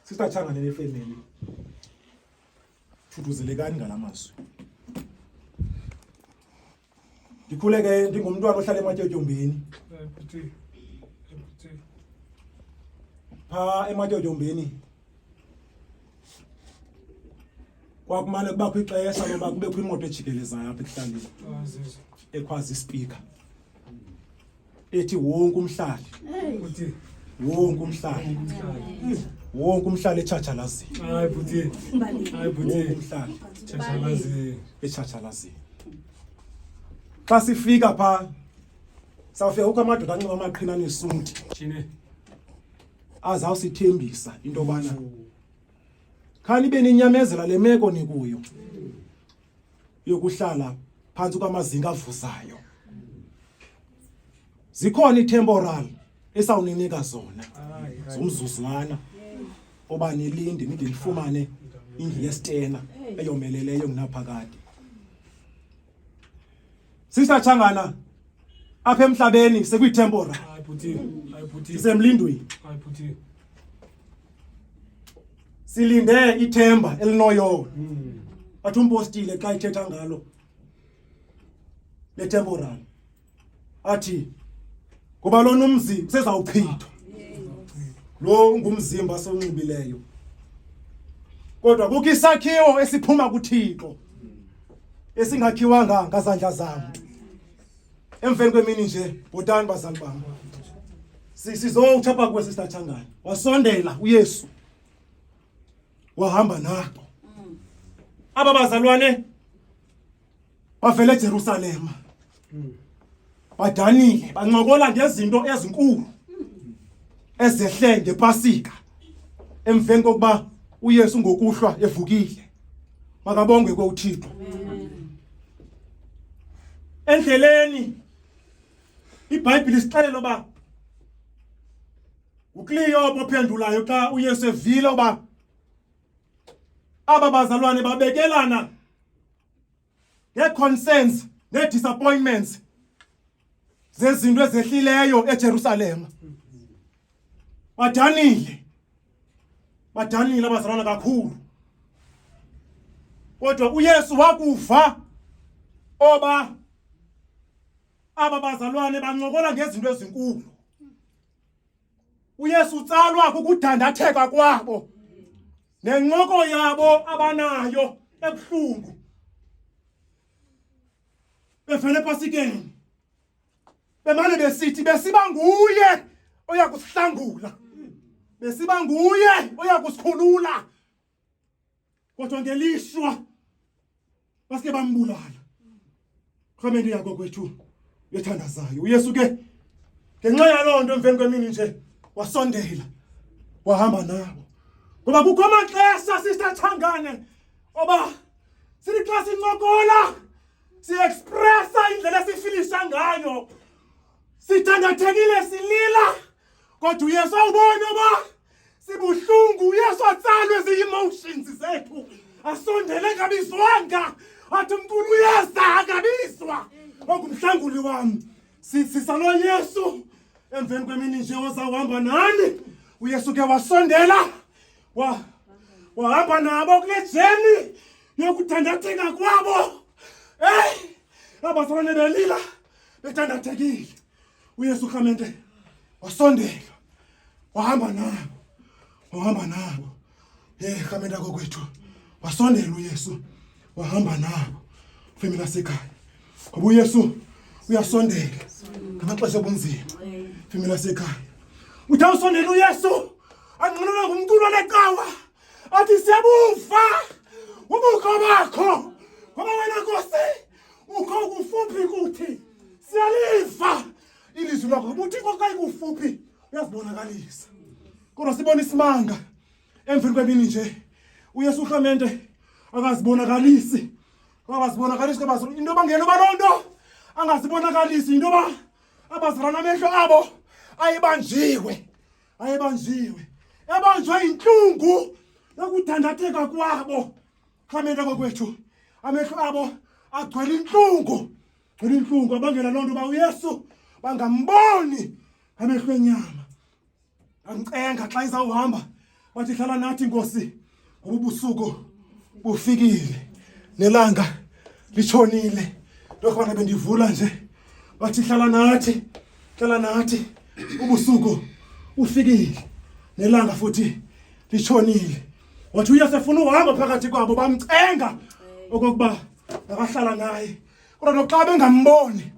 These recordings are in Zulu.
Sisachangane nefamily. Thuduzelekani ngalamazwi. Ndikhuleke ndingumntwana ohlala ematyotyombe. Ematyotyombe. Kwakumane kubakho ixesha loba kubekho imoto ejikelezayo apha ekuhlaleni. Ekhwazi ispeaker. Ethi wonke umhlali. Wonke umhlali. Wonke umhlali eChachalazini. Hayi buti. Umhlali eChachalazini. Xa sifika pha sawufika ukho amadoda anxiba amaqhina nesunti. Thine. Azawusithembisa into bana khani beninyamezela le meko nikuyo yokuhlala phansi kwamazinga avuzayo. Zikhona itemporal esawuninika zona zomzuzwana oba nilinde nide nifumane indlu yestena eyomeleleyo kunaphakade. Sisachangana apha emhlabeni sekwitemporal. Hayi buti. Semlindweni. Hayi buti. Silinde ithemba elinoyo. Athi umpostile xa ithetha ngalo le temporal. Athi kuba lona umzi sezawuphithwa. Lo ngumzimba sonxibileyo. Kodwa kukho isakhiwo esiphuma kuThixo esingakhiwanga ngazandla zam. Emveni kwemini nje botani bazali bam. Sizowuthapha kuwe sisachangana. Wasondela uYesu. Wahamba nabo. Aba bazalwane bavele eJerusalem. Badanile, bancokola ngezinto ezinkulu ezehle ngePasika. Emveni kokuba uYesu ngokuhlwa evukile. Makabongwe kuThixo. Endleleni iBhayibheli isixelela uba uKleopa ophendulayo xa uYesu evile uba aba bazalwane babekelana ngeconcerns nedisappointments zezinto ezehlileyo eJerusalem. Badanile abazalwane kakhulu. Kodwa uYesu wakuva oba aba bazalwane bancokola ngezinto ezinkulu. uYesu utsalwa kukudandatheka kwabo nencoko yabo abanayo ebuhlungu. Bevele ePasikeni bemane besithi besiba nguye oya kusihlangula. Besiba nguye oya kusikhulula. Kodwa ngelishwa basike bambulala. Khamendi yakho kwethu yethandazayo. uYesu ke ngenxa yaloo nto emveni kwemini nje wasondela wahamba nabo. Ngoba kukho amaxesha sisachangane oba sithi xa sincokola si-expressa indlela esifilisha ngayo. Sidandathekile silila. Kodwa uYesu awubona oba sibuhlungu. uYesu atsalwe zi-emotions zethu. Asondele kabizwanga. Athi umculo uyeza akabizwa. Ongumhlanguli wami. Sisalo Yesu. Emveni kwemini nje ozawuhamba nani. uYesu ke wasondela. Wahamba nabo kule jeni yokudandatheka kwabo. Abazalwane belila bedandathekile. uYesu khamente wasondela. Wahamba nabo. Khamente kokwethu. Wasondela uYesu. Wahamba nabo. Family lasekhaya. Ngoba uYesu uyasondela ngamaxesha obunzima. Family lasekhaya. Uthi usondela uYesu anqinelwe ngumculo leqhawa. Athi siyabufa ubukho bakho. Ngoba wena Nkosi ukho kufuphi kuthi. Siyaliva ilizwi lakho. Uthi kokayi kufuphi uyazibonakalisa. Kodwa sibona isimanga emveni kwemini nje. uYesu uhlamente akazibonakalisi. Akazibonakalisi kabazalwane. Into bangena balonto angazibonakalisi into ba abazalwana amehlo abo ayibanjiwe. Ebanjwe inhlungu yokudandatheka kwabo. Khamente kokwethu amehlo abo agcwele inhlungu. Abangena lonto ba uYesu bangamboni amehlo enyama. Angicenga xa izawuhamba wathi hlala nathi Nkosi ngoba ubusuku bufikile nelanga litshonile. Lokho bana bendivula nje wathi hlala nathi ubusuku ufikile nelanga futhi litshonile. Wathi uyasefuna uhamba phakathi kwabo bamcenga okokuba akahlala naye. Kodwa noxa bengamboni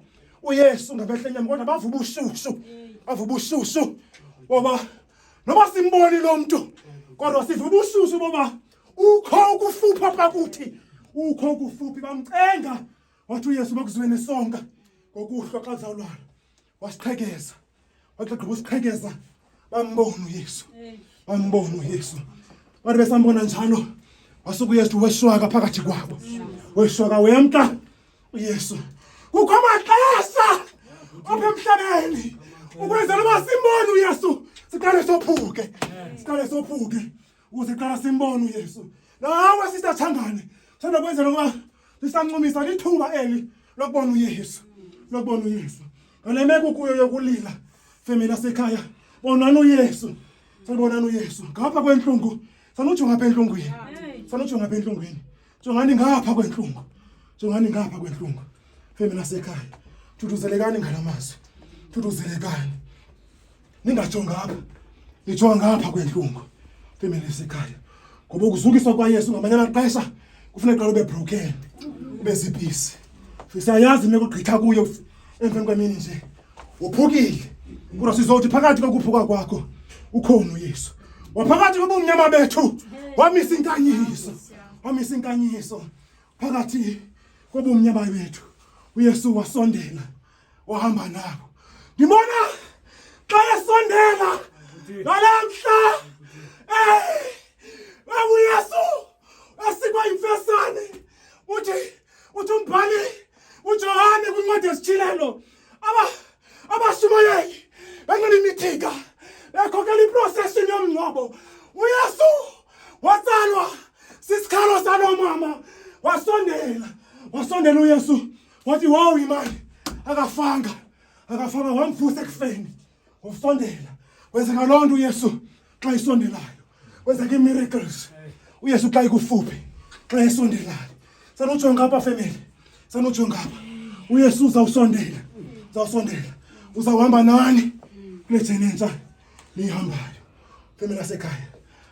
uYesu ngabehlenya kodwa bavuba ubushushu ngoba noba simboni lo muntu kodwa sivuba ubushushu ngoba ukho ukufupha pakuthi ukho ukufuphi bamcenga. Wathi uYesu bakuzwene songa ngokuhlwa xa zawulwana wasiqhekeza wathi gqiba usiqhekeza bambona uYesu wathi besambona njalo wasuka uYesu weshwaka phakathi kwabo weshwaka wemka uYesu. Kukho amaxesha apha emhlabeni ukwenzela uba simbone uYesu siqale sophuke ukuze qala simbone uYesu. Nawe sisithangane sanda kwenzela ukuba sisancumisa lithuba eli lokubona uYesu ngale meko kuyo yokulila family yasekhaya bonani uYesu ngapha kwenhlungu sanujonga apha enhlungwini jongani ngapha kwenhlungu family yasekhaya thuduzelekani ngalamazwi ningajonga apha nijonga ngapha kwenhlungu family yasekhaya ngoba ukuzukiswa kwaYesu ngamanye amaxesha kufuneka ube broken ube zibhisi. Siyayazi nekugqitha kuyo emveni kwemini nje uphukile kodwa sizothi phakathi kokuphuka kwakho ukhona uYesu. Waphakathi kobumnyama bethu wamisa inkanyiso phakathi kobumnyama bethu uYesu wasondela wahamba nabo. Ngibona xa esondela nalamhla uYesu asikwa imfesane uthi umbhali uJohane kwincwadi yesitshilelo abashumayeli benqinimithika ekhokela iprocession yomngcwabo. uYesu watsalwa sisikhalo salomama wasondela uYesu wathi wow imali akafanga wamvusa ekufeni usondela. Wenzeka loo nto uYesu xa isondelayo wenzeka imiracles. uYesu xa ikufuphi xa esondelayo sanojonga apha family uYesu uzawusondela uzawuhamba nani kule jeni entsha nihambayo family yasekhaya.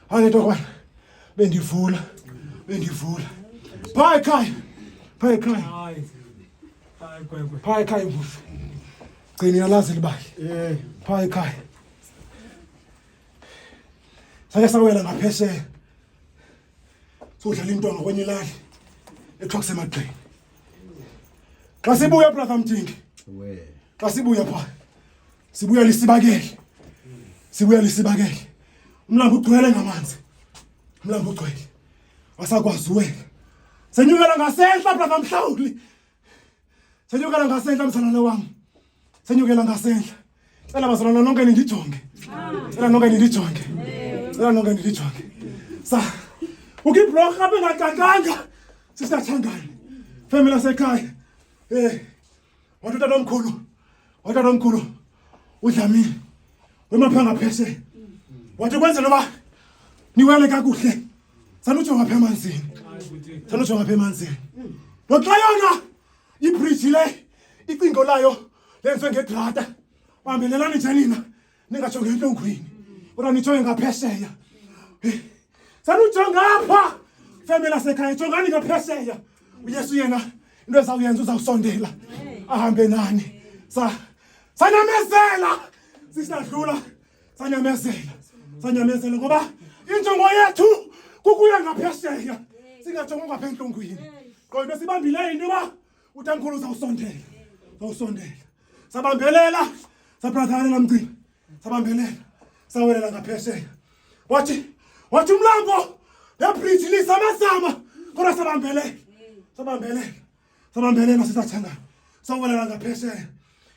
Hayi ntokwana bendivula phaa ekhaya Hayi mvufu gcini yalazi libali phaa ekhaya sake sawela ngaphesheya sodlala intwana kwenye ilali ekuthiwa kusemagqeni. Xa sibuya brother Mdingi xa sibuya phaa sibuya lisibakele umlambo ugcwele ngamanzi wasakwazi uwela senyukela ngasentla brother Mhlawuli mzalwane wam senyukela ngasentla. Cela bazalwana nonke nindijonge sa ukibhlorha apha engatatanga sisathandane family yasekhaya. Wathi utatomkhulu uDlamini wemaphanga phesheya wathi kwenzela uba niwele kakuhle sanujonga apha emanzini noxa yona ibridge le icingo layo lenziwe ngegrata bambelelani nje nina ningajongi entlungwini kodwa nijonge ngaphesheya. Sanujonga apha family yasekhaya jongani ngaphesheya. uYesu yena into ezawuyenza uzawusondela ahambe nani sanyamezela sisadlula sanyamezela ngoba injongo yethu kukuya ngaphesheya singajongi ngapha entlungwini. Kodwa sibambileyo into yoba utamkhulu uzawusondela sabambelela sabrathalela Mgcini sabambelela sawelela ngaphesheya. Wathi umlambo nebridge lisamazama kodwa sabambelela sisathangana sawelela ngaphesheya.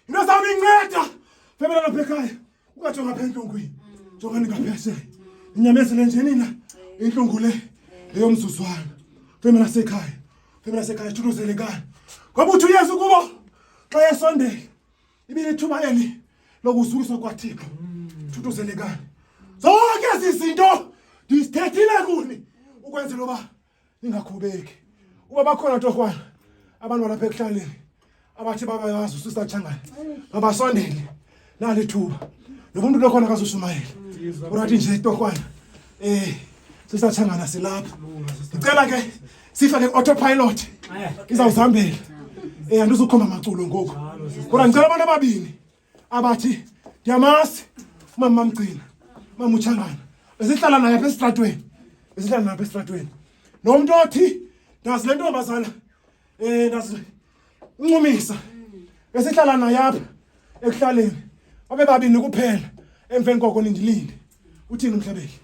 Into zawuyinceda family lapha ekhaya ungajonga apha entlungwini jongani ngaphesheya. Inyamezele nje nina intlungu leyo mzuzwana family yasekhaya thuduzelekani ngoba uthi uYesu kubo xa esondela ibilithuba eli lokuzukiswa kwaThixo. Thuduzelekani zonke ezi zinto ngicela uba ningakhubeki uba bakhona torhwana abantu balapha ekuhlaleni abathi babayazi uSister Changane mabasondele nalithuba nomuntu lokhona kaSushumayela urathi nje torhwana Sister Changane silapha ngicela ke sifake autopilot izawuzihambela andizukhomba amaculo ngoku kodwa ngicela abantu ababini abathi ndiyamazi mama Mgcina mama uChangane besihlala naye apha esitratweni nomuntu othi ndazi le ntombazana ndazi uncumisa besihlala naye apha ekuhlaleni babe babini kuphela emveni koko nindilinde uthini umhlabeli